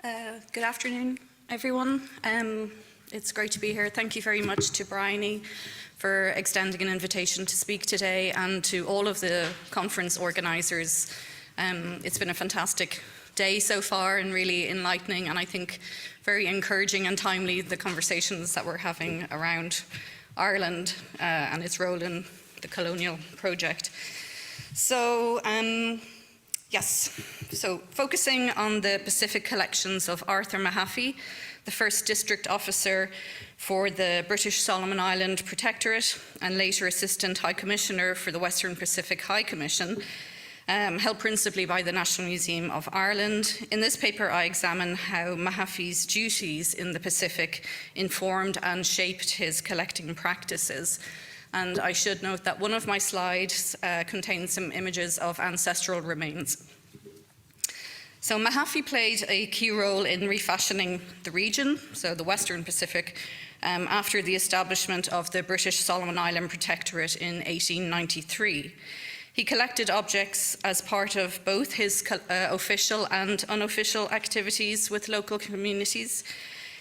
Good afternoon, everyone. It's great to be here. Thank you very much to Bryony for extending an invitation to speak today, and to all of the conference organisers. It's been a fantastic day so far and really enlightening, and I think very encouraging and timely, the conversations that we're having around Ireland and its role in the colonial project. So, focusing on the Pacific collections of Arthur Mahaffy, the first district officer for the British Solomon Island Protectorate and later Assistant High Commissioner for the Western Pacific High Commission, held principally by the National Museum of Ireland. In this paper, I examine how Mahaffy's duties in the Pacific informed and shaped his collecting practices. And I should note that one of my slides contains some images of ancestral remains. So Mahaffy played a key role in refashioning the region, so the Western Pacific, after the establishment of the British Solomon Island Protectorate in 1893. He collected objects as part of both his official and unofficial activities with local communities.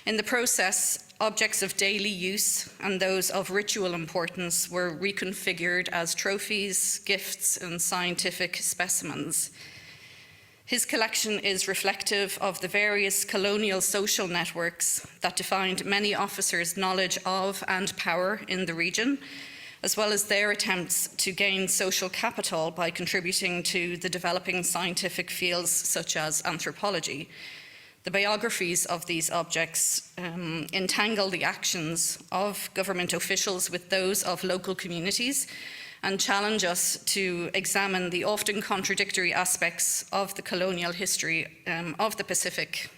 In the process, objects of daily use and those of ritual importance were reconfigured as trophies, gifts, and scientific specimens. His collection is reflective of the various colonial social networks that defined many officers' knowledge of and power in the region, as well as their attempts to gain social capital by contributing to the developing scientific fields such as anthropology. The biographies of these objects entangle the actions of government officials with those of local communities and challenge us to examine the often contradictory aspects of the colonial history of the Pacific.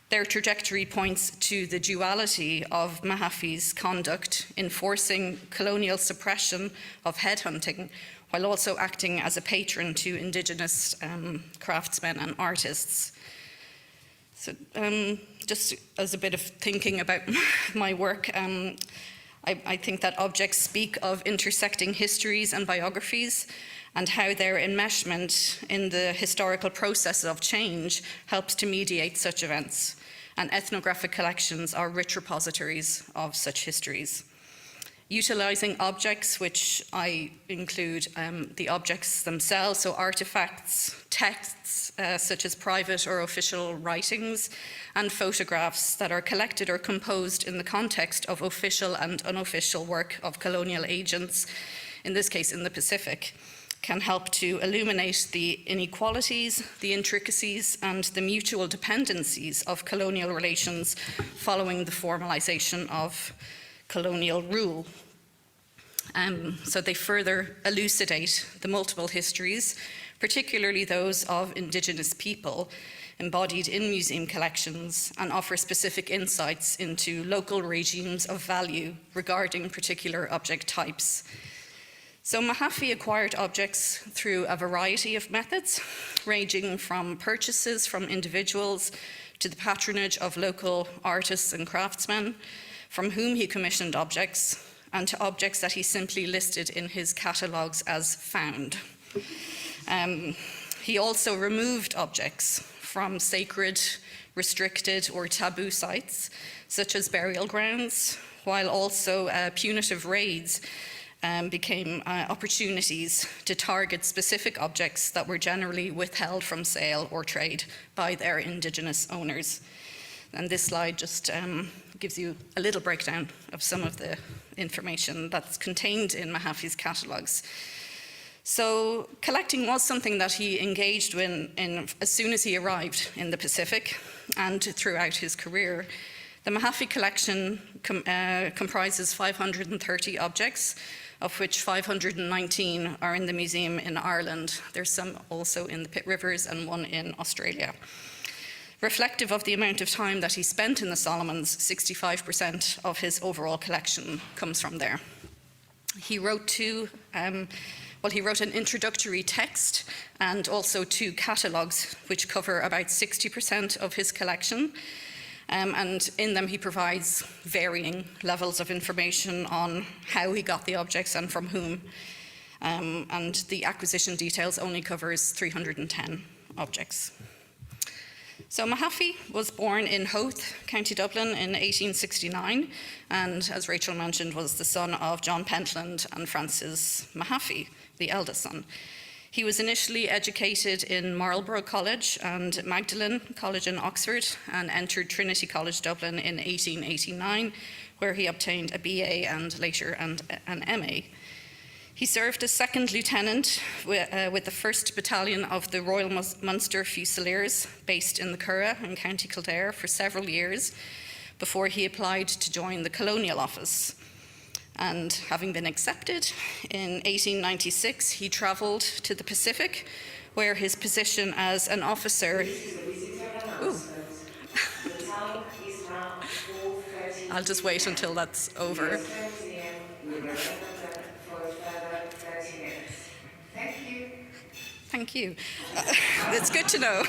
Their trajectory points to the duality of Mahaffy's conduct, enforcing colonial suppression of headhunting, while also acting as a patron to Indigenous craftsmen and artists. So just as a bit of thinking about my work, I think that objects speak of intersecting histories and biographies, and how their enmeshment in the historical process of change helps to mediate such events. And ethnographic collections are rich repositories of such histories. Utilising objects, which I include the objects themselves, so artifacts, texts, such as private or official writings, and photographs that are collected or composed in the context of official and unofficial work of colonial agents, in this case in the Pacific, can help to illuminate the inequalities, the intricacies, and the mutual dependencies of colonial relations following the formalisation of colonial rule. So they further elucidate the multiple histories, particularly those of Indigenous people, embodied in museum collections, and offer specific insights into local regimes of value regarding particular object types. So Mahaffy acquired objects through a variety of methods, ranging from purchases from individuals to the patronage of local artists and craftsmen, from whom he commissioned objects, and to objects that he simply listed in his catalogues as found. He also removed objects from sacred, restricted, or taboo sites, such as burial grounds, while also punitive raids became opportunities to target specific objects that were generally withheld from sale or trade by their Indigenous owners. And this slide just gives you a little breakdown of some of the information that's contained in Mahaffy's catalogues. So collecting was something that he engaged in as soon as he arrived in the Pacific and throughout his career. The Mahaffy collection comprises 530 objects, of which 519 are in the museum in Ireland. There's some also in the Pitt Rivers and one in Australia. Reflective of the amount of time that he spent in the Solomons, 65% of his overall collection comes from there. He wrote an introductory text and also 2 catalogues, which cover about 60% of his collection. And in them he provides varying levels of information on how he got the objects and from whom. And the acquisition details only covers 310 objects. So Mahaffey was born in Howth, County Dublin in 1869, and as Rachel mentioned, was the son of John Pentland and Frances Mahaffey, the eldest son. He was initially educated in Marlborough College and Magdalen College in Oxford, and entered Trinity College Dublin in 1889, where he obtained a BA and later an MA. He served as second lieutenant with the 1st Battalion of the Royal Munster Fusiliers, based in the Curragh in County Kildare for several years, before he applied to join the Colonial Office. And having been accepted, in 1896 he travelled to the Pacific, where his position as an officer... I'll just wait until that's over. Thank you. It's good to know.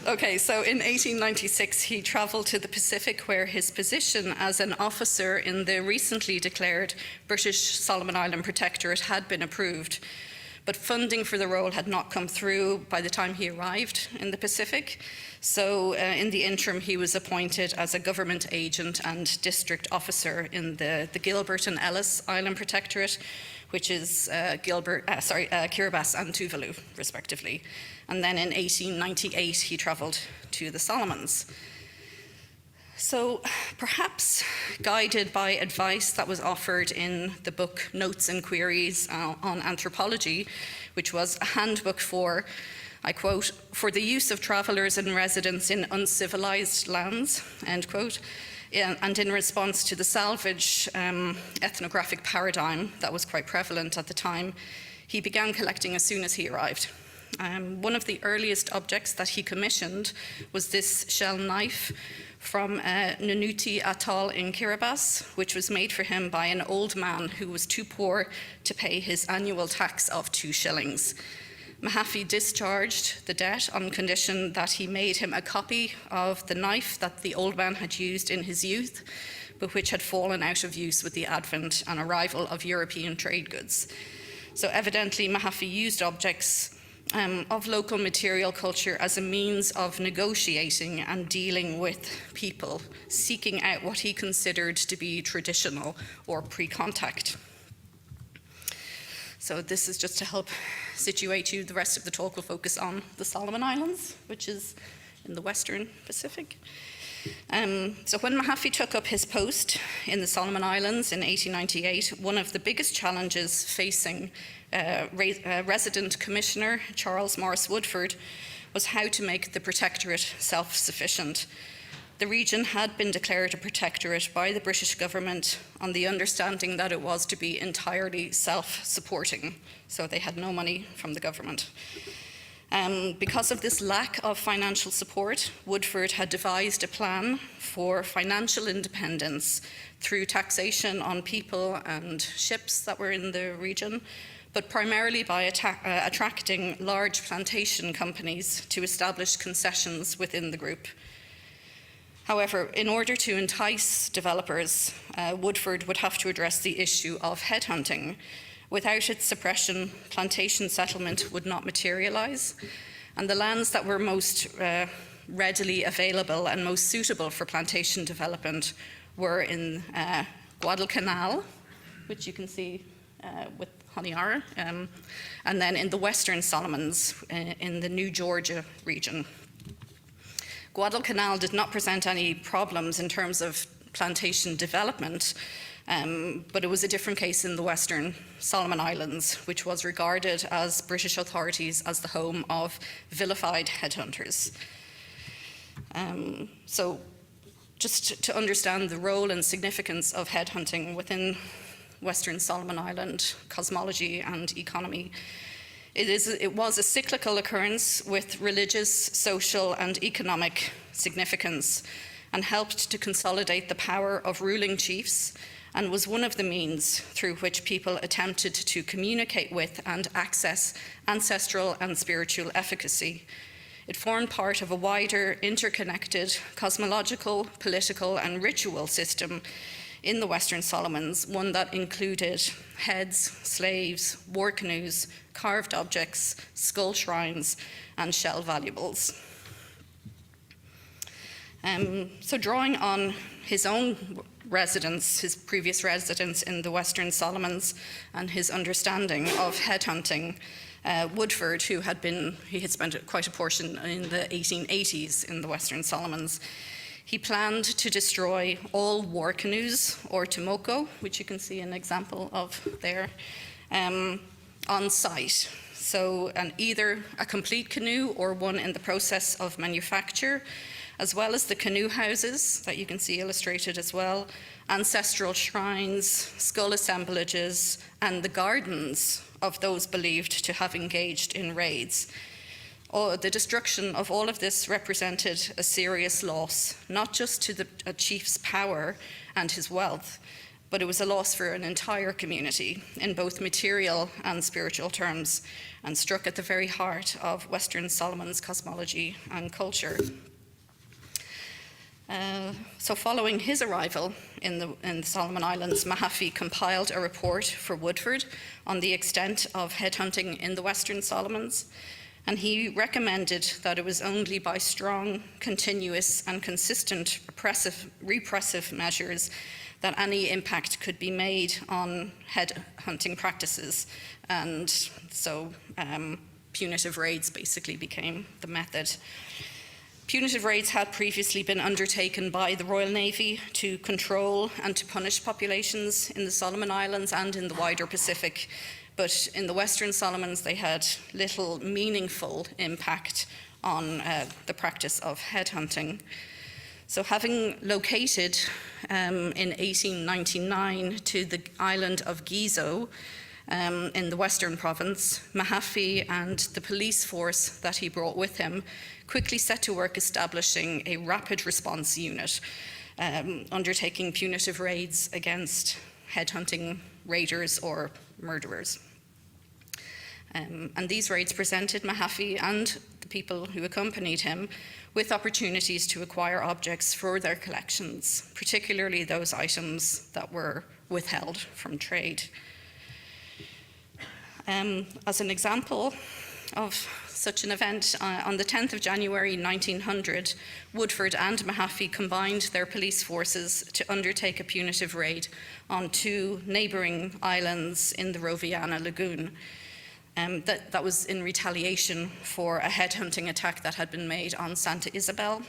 Okay, so in 1896, he travelled to the Pacific, where his position as an officer in the recently declared British Solomon Island Protectorate had been approved, but funding for the role had not come through by the time he arrived in the Pacific. So in the interim, he was appointed as a government agent and district officer in the Gilbert and Ellice Island Protectorate, which is Kiribati and Tuvalu, respectively. And then in 1898, he travelled to the Solomons. So perhaps guided by advice that was offered in the book Notes and Queries on Anthropology, which was a handbook for, I quote, "for the use of travellers and residents in uncivilized lands," end quote, and in response to the salvage ethnographic paradigm that was quite prevalent at the time, he began collecting as soon as he arrived. One of the earliest objects that he commissioned was this shell knife from Nanuti Atoll in Kiribati, which was made for him by an old man who was too poor to pay his annual tax of 2 shillings. Mahaffey discharged the debt on condition that he made him a copy of the knife that the old man had used in his youth, but which had fallen out of use with the advent and arrival of European trade goods. So evidently, Mahaffey used objects of local material culture as a means of negotiating and dealing with people, seeking out what he considered to be traditional or pre-contact. So this is just to help situate you. The rest of the talk will focus on the Solomon Islands, which is in the Western Pacific. So when Mahaffey took up his post in the Solomon Islands in 1898, one of the biggest challenges facing resident commissioner Charles Morris Woodford was how to make the protectorate self-sufficient. The region had been declared a protectorate by the British government on the understanding that it was to be entirely self-supporting, so they had no money from the government. Because of this lack of financial support, Woodford had devised a plan for financial independence through taxation on people and ships that were in the region, but primarily by attracting large plantation companies to establish concessions within the group. However, in order to entice developers, Woodford would have to address the issue of headhunting. Without its suppression, plantation settlement would not materialise, and the lands that were most readily available and most suitable for plantation development were in Guadalcanal, which you can see with Honiara, and then in the Western Solomons in the New Georgia region. Guadalcanal did not present any problems in terms of plantation development, but it was a different case in the Western Solomon Islands, which was regarded as British authorities as the home of vilified headhunters. So just to understand the role and significance of headhunting within Western Solomon Island cosmology and economy, it was a cyclical occurrence with religious, social, and economic significance, and helped to consolidate the power of ruling chiefs, and was one of the means through which people attempted to communicate with and access ancestral and spiritual efficacy. It formed part of a wider, interconnected cosmological, political, and ritual system in the Western Solomons, one that included heads, slaves, war canoes, carved objects, skull shrines, and shell valuables. So drawing on his own residence, his previous residence in the Western Solomons, and his understanding of headhunting, Woodford, he had spent quite a portion in the 1880s in the Western Solomons. He planned to destroy all war canoes, or tomoko, which you can see an example of there, on site. So either a complete canoe or one in the process of manufacture, as well as the canoe houses that you can see illustrated as well, ancestral shrines, skull assemblages, and the gardens of those believed to have engaged in raids. The destruction of all of this represented a serious loss, not just to a chief's power and his wealth, but it was a loss for an entire community in both material and spiritual terms, and struck at the very heart of Western Solomon's cosmology and culture. So following his arrival in the Solomon Islands, Mahaffy compiled a report for Woodford on the extent of headhunting in the Western Solomons, and he recommended that it was only by strong, continuous, and consistent repressive measures that any impact could be made on headhunting practices, and so punitive raids basically became the method. Punitive raids had previously been undertaken by the Royal Navy to control and to punish populations in the Solomon Islands and in the wider Pacific, but in the Western Solomons they had little meaningful impact on the practice of headhunting. So having located in 1899 to the island of Gizo in the Western Province, Mahaffy and the police force that he brought with him quickly set to work establishing a rapid response unit, undertaking punitive raids against headhunting raiders or murderers. And these raids presented Mahaffy and the people who accompanied him with opportunities to acquire objects for their collections, particularly those items that were withheld from trade. As an example of such an event, on the 10th of January 1900, Woodford and Mahaffy combined their police forces to undertake a punitive raid on 2 neighbouring islands in the Roviana Lagoon. That was in retaliation for a headhunting attack that had been made on Santa Isabel,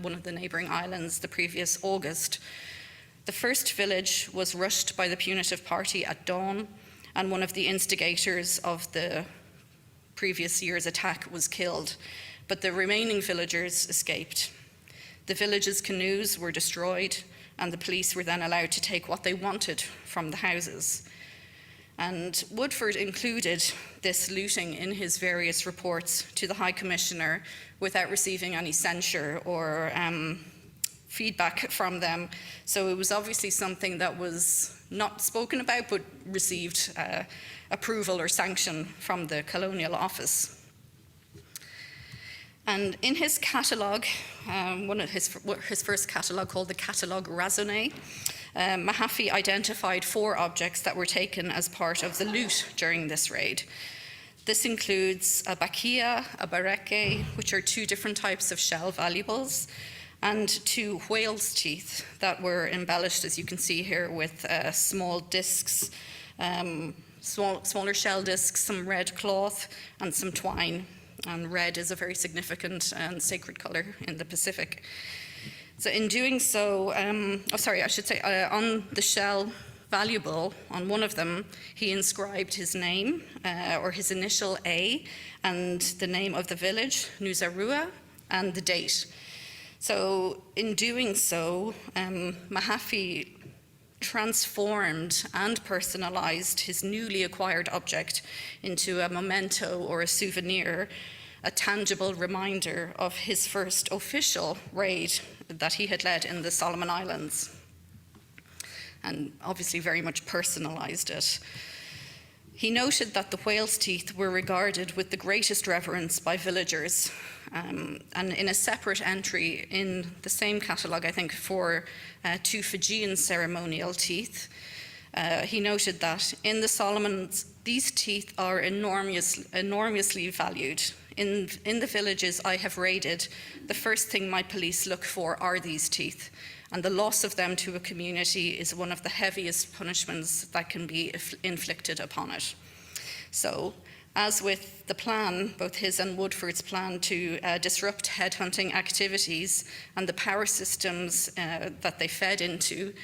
one of the neighbouring islands, the previous August. The first village was rushed by the punitive party at dawn, and one of the instigators of the previous year's attack was killed, but the remaining villagers escaped. The village's canoes were destroyed, and the police were then allowed to take what they wanted from the houses. And Woodford included this looting in his various reports to the High Commissioner without receiving any censure or feedback from them. So it was obviously something that was not spoken about, but received approval or sanction from the Colonial Office. And in his catalogue, one of his first catalogue called the Catalogue Raisonnée, Mahaffy identified 4 objects that were taken as part of the loot during this raid. This includes a bakia, a bareke, which are 2 different types of shell valuables, and 2 whale's teeth that were embellished, as you can see here, with small discs, smaller shell discs, some red cloth, and some twine. And red is a very significant and sacred color in the Pacific. So in doing so, on the shell valuable, on one of them, he inscribed his name, or his initial A, and the name of the village, Nuzarua, and the date. So in doing so, Mahaffy transformed and personalized his newly acquired object into a memento or a souvenir, a tangible reminder of his first official raid that he had led in the Solomon Islands, and obviously very much personalized it. He noted that the whale's teeth were regarded with the greatest reverence by villagers, and in a separate entry in the same catalogue, I think, for 2 Fijian ceremonial teeth, he noted that in the Solomons, these teeth are enormously valued in the villages I have raided, the first thing my police look for are these teeth, and the loss of them to a community is one of the heaviest punishments that can be inflicted upon it. So, as with the plan, both his and Woodford's plan to disrupt headhunting activities and the power systems that they fed into,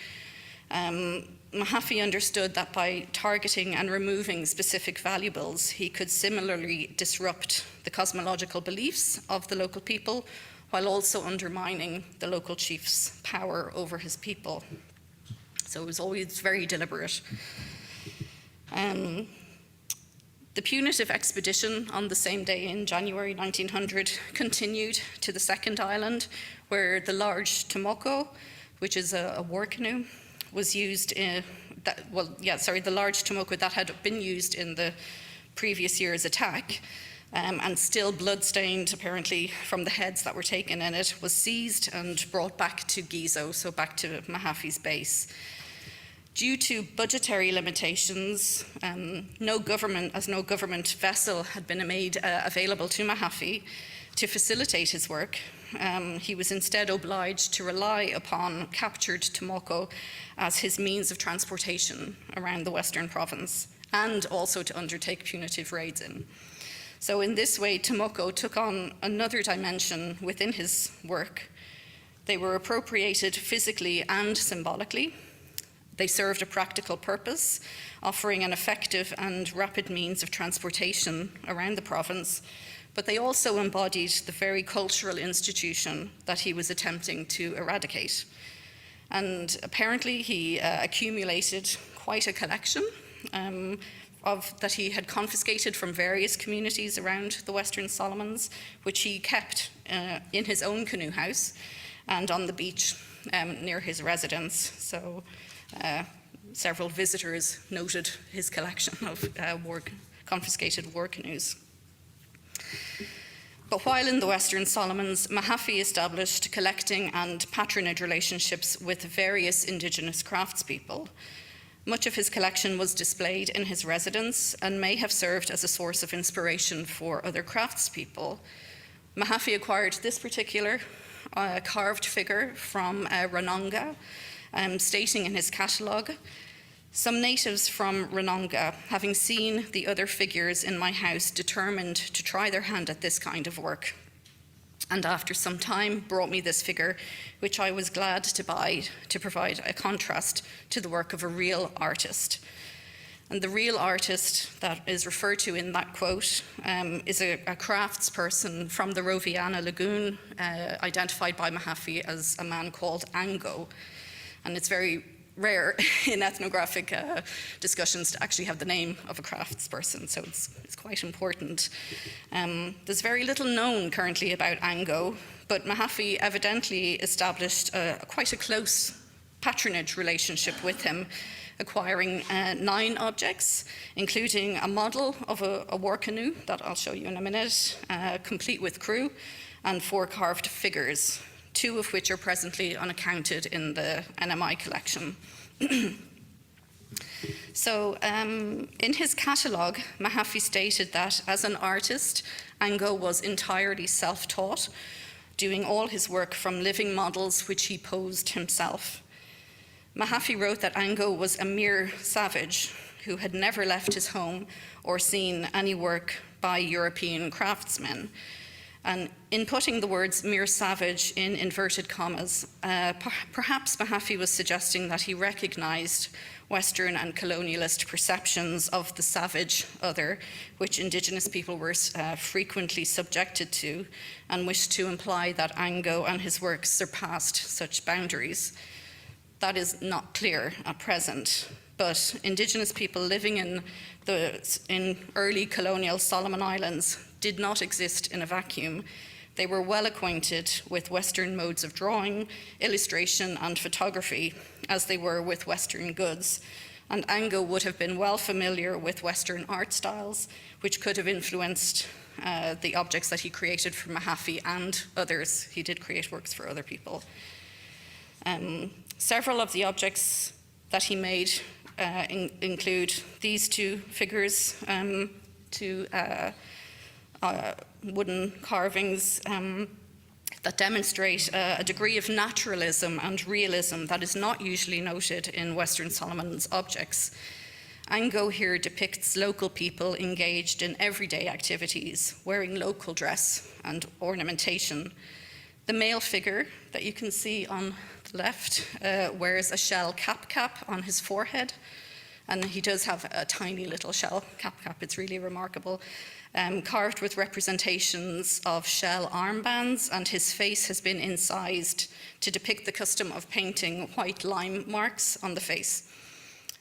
Mahaffy understood that by targeting and removing specific valuables, he could similarly disrupt the cosmological beliefs of the local people, while also undermining the local chief's power over his people. So it was always very deliberate. The punitive expedition on the same day in January 1900 continued to the second island, where the large Tomoko, which is a war canoe, was used the large Tomoko that had been used in the previous year's attack, and still blood-stained, apparently, from the heads that were taken in it, was seized and brought back to Gizo, so back to Mahaffy's base. Due to budgetary limitations, no government vessel had been made available to Mahaffy to facilitate his work. He was instead obliged to rely upon captured Tomoko as his means of transportation around the Western Province, and also to undertake punitive raids in. So in this way, Tomoko took on another dimension within his work. They were appropriated physically and symbolically. They served a practical purpose, offering an effective and rapid means of transportation around the province, but they also embodied the very cultural institution that he was attempting to eradicate. And apparently he accumulated quite a collection that he had confiscated from various communities around the Western Solomons, which he kept in his own canoe house and on the beach near his residence. So several visitors noted his collection of confiscated war canoes. But while in the Western Solomons, Mahaffy established collecting and patronage relationships with various indigenous craftspeople. Much of his collection was displayed in his residence and may have served as a source of inspiration for other craftspeople. Mahaffy acquired this particular carved figure from Ranonga, stating in his catalogue, "Some natives from Ranonga, having seen the other figures in my house, determined to try their hand at this kind of work, and after some time brought me this figure, which I was glad to buy to provide a contrast to the work of a real artist." And the real artist that is referred to in that quote is a craftsperson from the Roviana Lagoon, identified by Mahaffy as a man called Ango. And it's very rare in ethnographic discussions to actually have the name of a craftsperson, so it's quite important. There's very little known currently about Ango, but Mahaffy evidently established quite a close patronage relationship with him, acquiring 9 objects, including a model of a war canoe that I'll show you in a minute, complete with crew, and 4 carved figures, 2 of which are presently unaccounted in the NMI collection. So in his catalogue, Mahaffy stated that as an artist, Ango was entirely self-taught, doing all his work from living models which he posed himself. Mahaffy wrote that Ango was a mere savage who had never left his home or seen any work by European craftsmen. And in putting the words mere savage in inverted commas, perhaps Mahaffy was suggesting that he recognized Western and colonialist perceptions of the savage other, which Indigenous people were frequently subjected to, and wished to imply that Ango and his works surpassed such boundaries. That is not clear at present, but Indigenous people living in early colonial Solomon Islands did not exist in a vacuum. They were well acquainted with Western modes of drawing, illustration, and photography, as they were with Western goods. And Ango would have been well familiar with Western art styles, which could have influenced the objects that he created for Mahaffy and others. He did create works for other people. Several of the objects that he made include these 2 figures to wooden carvings that demonstrate a degree of naturalism and realism that is not usually noted in Western Solomon's objects. Ango here depicts local people engaged in everyday activities, wearing local dress and ornamentation. The male figure that you can see on the left wears a shell cap on his forehead, and he does have a tiny little shell cap. It's really remarkable. Carved with representations of shell armbands, and his face has been incised to depict the custom of painting white lime marks on the face.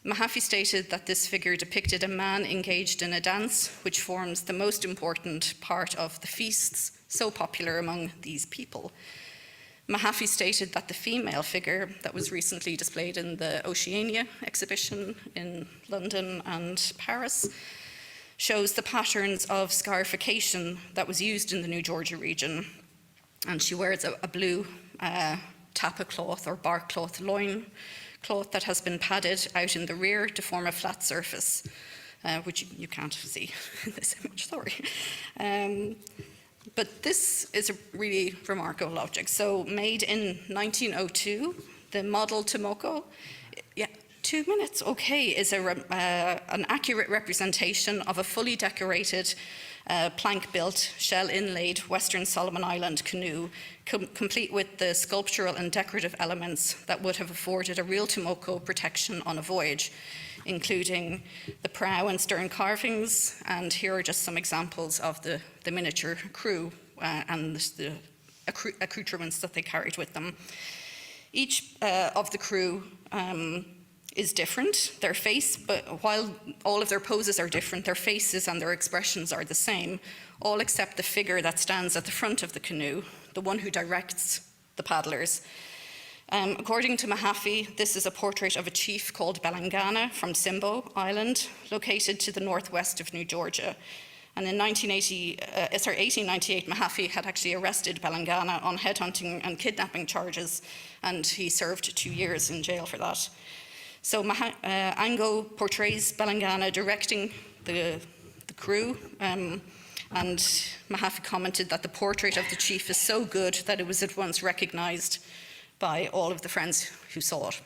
Mahaffy stated that this figure depicted a man engaged in a dance, which forms the most important part of the feasts so popular among these people. Mahaffy stated that the female figure that was recently displayed in the Oceania exhibition in London and Paris shows the patterns of scarification that was used in the New Georgia region. And she wears a blue tapa cloth or bark cloth loin cloth that has been padded out in the rear to form a flat surface, which you can't see in this image, sorry. But this is a really remarkable object. So made in 1902, the model Tomoko, 2 minutes, okay, is an accurate representation of a fully decorated plank-built, shell-inlaid Western Solomon Island canoe, complete with the sculptural and decorative elements that would have afforded a real Tomoko protection on a voyage, including the prow and stern carvings, and here are just some examples of the miniature crew and the accoutrements that they carried with them. Each of the crew is different, their face, but while all of their poses are different, their faces and their expressions are the same, all except the figure that stands at the front of the canoe, the one who directs the paddlers. According to Mahaffy, this is a portrait of a chief called Belangana from Simbo Island, located to the northwest of New Georgia. And in 1898, Mahaffy had actually arrested Belangana on headhunting and kidnapping charges, and he served 2 years in jail for that. So Ango portrays Belangana directing the crew, and Mahaffy commented that the portrait of the chief is so good that it was at once recognized by all of the friends who saw it.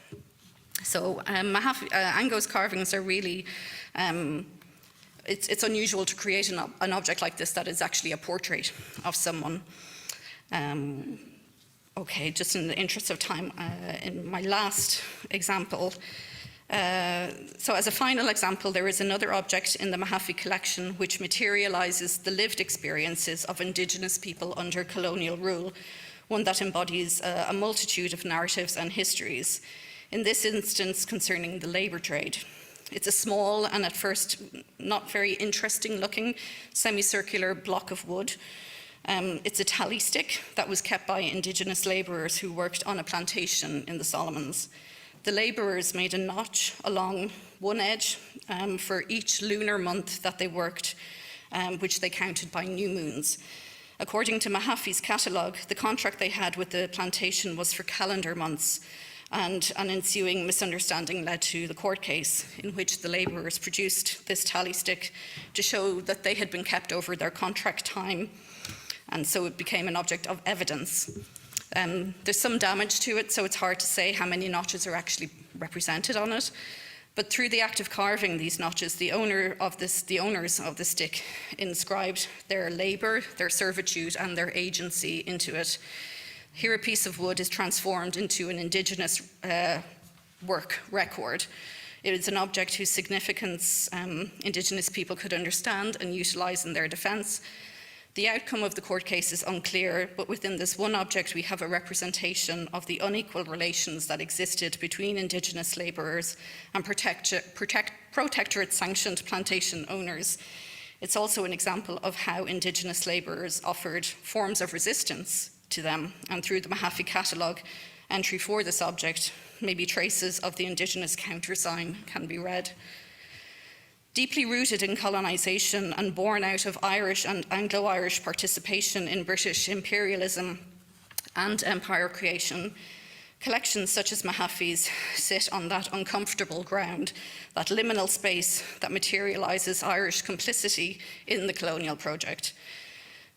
So Ango's carvings are really, it's unusual to create an object like this that is actually a portrait of someone. Okay, just in the interest of time, in my last example, so as a final example, there is another object in the Mahaffy collection which materializes the lived experiences of Indigenous people under colonial rule, one that embodies a multitude of narratives and histories, in this instance concerning the labor trade. It's a small and at first not very interesting looking semicircular block of wood. It's a tally stick that was kept by Indigenous laborers who worked on a plantation in the Solomons. The laborers made a notch along one edge for each lunar month that they worked, which they counted by new moons. According to Mahaffy's catalogue, the contract they had with the plantation was for calendar months, and an ensuing misunderstanding led to the court case in which the laborers produced this tally stick to show that they had been kept over their contract time, and so it became an object of evidence. There's some damage to it, so it's hard to say how many notches are actually represented on it. But through the act of carving these notches, the owners of the stick inscribed their labor, their servitude, and their agency into it. Here a piece of wood is transformed into an Indigenous work record. It is an object whose significance Indigenous people could understand and utilize in their defense. The outcome of the court case is unclear, but within this one object we have a representation of the unequal relations that existed between Indigenous labourers and protectorate-sanctioned plantation owners. It's also an example of how Indigenous labourers offered forms of resistance to them, and through the Mahaffy catalogue entry for this object, maybe traces of the Indigenous countersign can be read. Deeply rooted in colonisation and born out of Irish and Anglo-Irish participation in British imperialism and empire creation, collections such as Mahaffy's sit on that uncomfortable ground, that liminal space that materialises Irish complicity in the colonial project.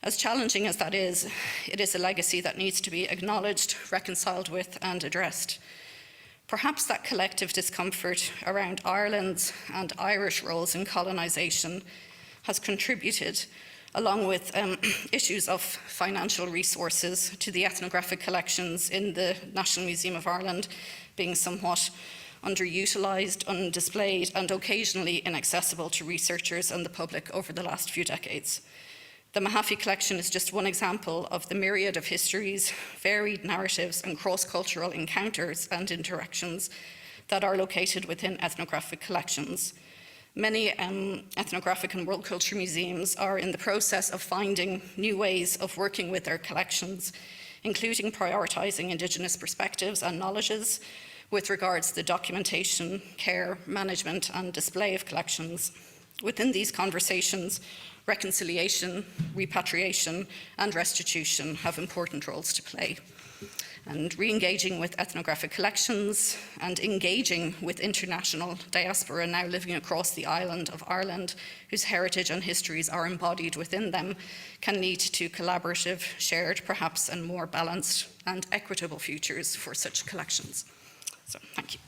As challenging as that is, it is a legacy that needs to be acknowledged, reconciled with, and addressed. Perhaps that collective discomfort around Ireland's and Irish roles in colonisation has contributed, along with issues of financial resources, to the ethnographic collections in the National Museum of Ireland being somewhat underutilised, undisplayed, and occasionally inaccessible to researchers and the public over the last few decades. The Mahaffey collection is just one example of the myriad of histories, varied narratives, and cross-cultural encounters and interactions that are located within ethnographic collections. Many ethnographic and world culture museums are in the process of finding new ways of working with their collections, including prioritising Indigenous perspectives and knowledges with regards to the documentation, care, management, and display of collections. Within these conversations, reconciliation, repatriation, and restitution have important roles to play. And re-engaging with ethnographic collections and engaging with international diaspora now living across the island of Ireland, whose heritage and histories are embodied within them, can lead to collaborative, shared, perhaps, and more balanced and equitable futures for such collections. So, thank you.